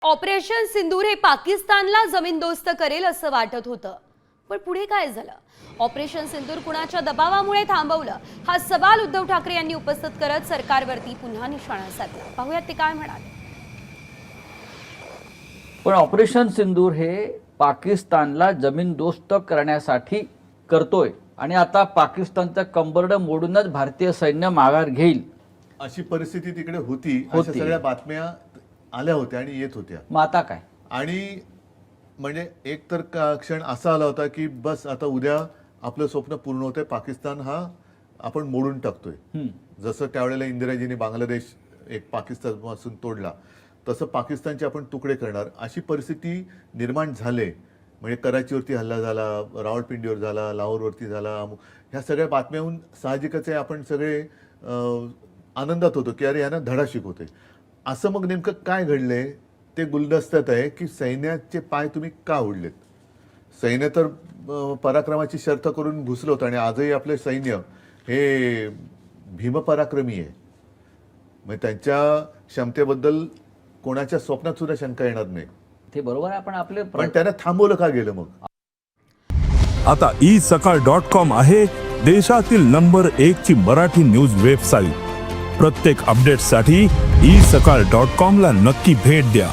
Operation सिंदूर हे पाकिस्तानला जमीनदोस्त करेल असं वाटत होतं, पण पुढे काय झालं? ऑपरेशन सिंदूर कुणाच्या दबावामुळे थांबवलं, हा सवाल उद्धव ठाकरे यांनी उपस्थित करत सरकारवरती पुन्हा निशाणा साधला. पाहूयात ते काय म्हणाले. पण ऑपरेशन सिंदूर हे पाकिस्तानला जमीनदोस्त करण्यासाठी करतोय आणि आता पाकिस्तानचा कंबरड मोडूनच भारतीय सैन्य माघार घेईल अशी परिस्थिती तिकडे होती. अशा सगळ्या बातम्या आल्या होत्या आणि येत होत्या. मग आता काय? आणि म्हणजे एक तर क्षण असा आला होता की बस आता उद्या आपलं स्वप्न पूर्ण होतंय, पाकिस्तान हा आपण मोडून टाकतोय. जसं त्यावेळेला इंदिराजींनी बांगलादेश एक पाकिस्तानपासून तोडला, तसं पाकिस्तानचे आपण तुकडे करणार अशी परिस्थिती निर्माण झाले. म्हणजे कराचीवरती हल्ला झाला, रावळपिंडीवर झाला, लाहोरवरती झाला. ह्या सगळ्या बातम्याहून साहजिकच आहे आपण सगळे आनंदात होतो की अरे यांना धडा शिकवतोय. असं मग नेमकं काय घडलंय ते गुलदस्त्यात आहे की सैन्याचे पाय तुम्ही का ओढलेत. सैन्य तर पराक्रमाची शर्थ करून घुसलं होतं आणि आजही आपले सैन्य हे भीमपराक्रमी आहे. म्हणजे त्यांच्या क्षमतेबद्दल कोणाच्या स्वप्नात सुद्धा शंका येणार नाही. ते बरोबर आहे, पण आपले पण त्यांना थांबवलं का गेलं मग? आता isakal.com आहे देशातील नंबर 1 ची मराठी न्यूज वेबसाईट. प्रत्येक अपडेटसाठी isakal.com ला नक्की भेट द्या.